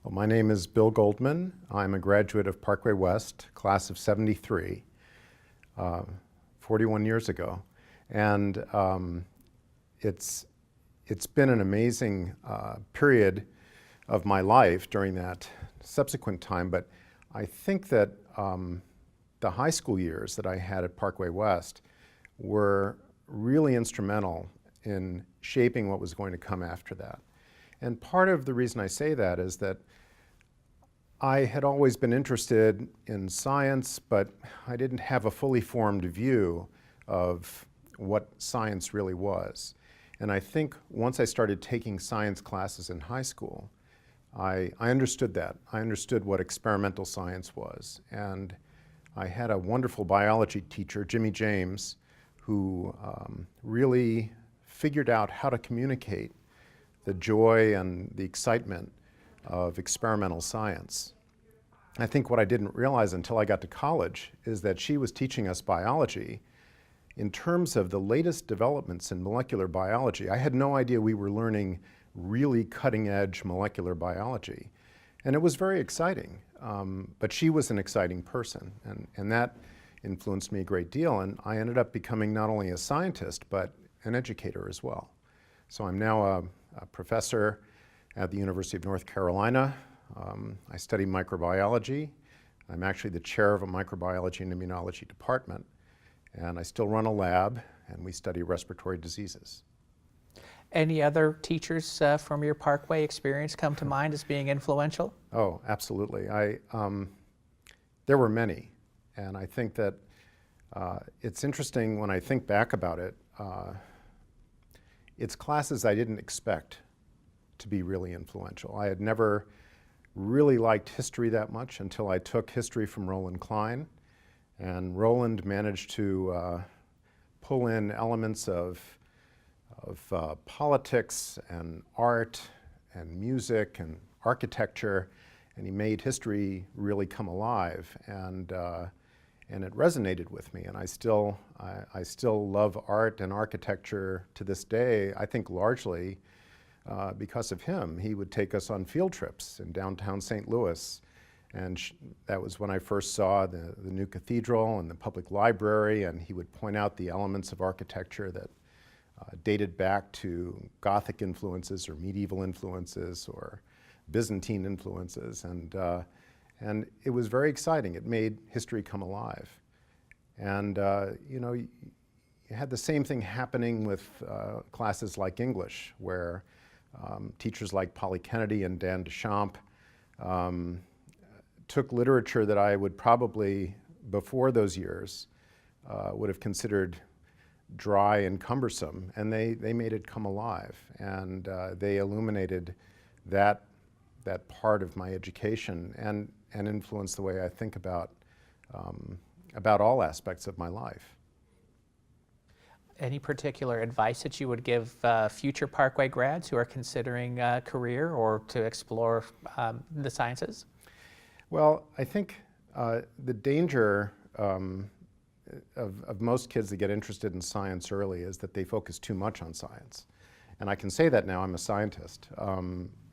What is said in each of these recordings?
Well, my name is Bill Goldman. I'm a graduate of Parkway West, class of '73, 41 years ago. And it's been an amazing period of my life during that subsequent time, but I think that the high school years that I had at Parkway West were really instrumental in shaping what was going to come after that. And part of the reason I say that is that I had always been interested in science, but I didn't have a fully formed view of what science really was. And I think once I started taking science classes in high school, I understood that. I understood what experimental science was. And I had a wonderful biology teacher, Jimmy James, who really figured out how to communicate the joy and the excitement of experimental science. I think what I didn't realize until I got to college is that she was teaching us biology in terms of the latest developments in molecular biology. I had no idea we were learning really cutting-edge molecular biology. And it was very exciting, but she was an exciting person, and that influenced me a great deal. And I ended up becoming not only a scientist, but an educator as well. So I'm now a professor at the University of North Carolina. I study microbiology. I'm actually the chair of a microbiology and immunology department. And I still run a lab, and we study respiratory diseases. Any other teachers from your Parkway experience come to mind as being influential? Oh, absolutely. There were many. And I think that it's interesting when I think back about it. It's classes I didn't expect to be really influential. I had never really liked history that much until I took history from Roland Klein. And Roland managed to pull in elements of politics and art and music and architecture, and he made history really come alive. And it resonated with me, and I still love art and architecture to this day. I think largely because of him. He would take us on field trips in downtown St. Louis, and that was when I first saw the new cathedral and the public library, and he would point out the elements of architecture that dated back to Gothic influences or medieval influences or Byzantine influences, and it was very exciting. It made history come alive. And you know, you had the same thing happening with classes like English, where teachers like Polly Kennedy and Dan Deschamps took literature that I would probably, before those years, would have considered dry and cumbersome, and they made it come alive. And they illuminated that part of my education and influenced the way I think about all aspects of my life. Any particular advice that you would give future Parkway grads who are considering a career or to explore the sciences? Well, I think the danger of most kids that get interested in science early is that they focus too much on science. And I can say that now. I'm a scientist.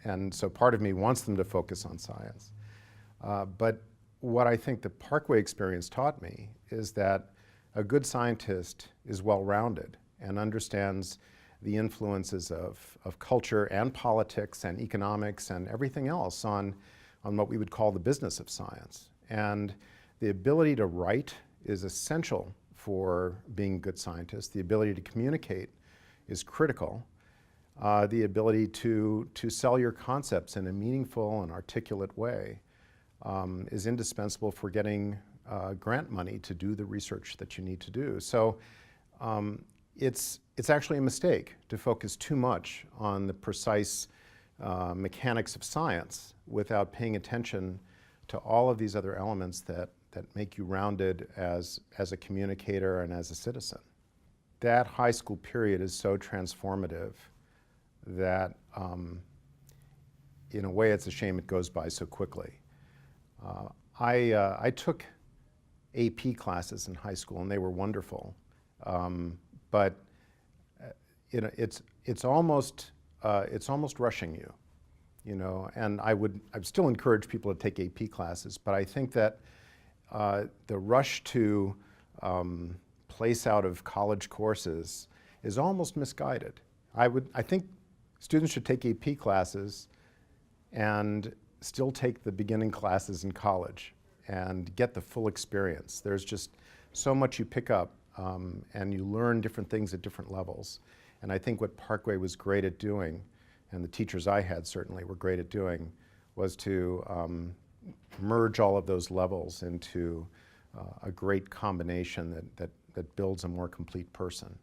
And so part of me wants them to focus on science. But what I think the Parkway experience taught me is that a good scientist is well-rounded and understands the influences of culture and politics and economics and everything else on what we would call the business of science. And the ability to write is essential for being a good scientist. The ability to communicate is critical. The ability to sell your concepts in a meaningful and articulate way is indispensable for getting grant money to do the research that you need to do. So it's actually a mistake to focus too much on the precise mechanics of science without paying attention to all of these other elements that make you rounded as a communicator and as a citizen. That high school period is so transformative that in a way it's a shame it goes by so quickly. I took AP classes in high school, and they were wonderful. But you know, it's almost rushing you. you know, and I'd still encourage people to take AP classes, but I think that the rush to place out of college courses is almost misguided. I think students should take AP classes and still take the beginning classes in college and get the full experience. There's just so much you pick up, and you learn different things at different levels. And I think what Parkway was great at doing, and the teachers I had certainly were great at doing, was to merge all of those levels into a great combination that builds a more complete person.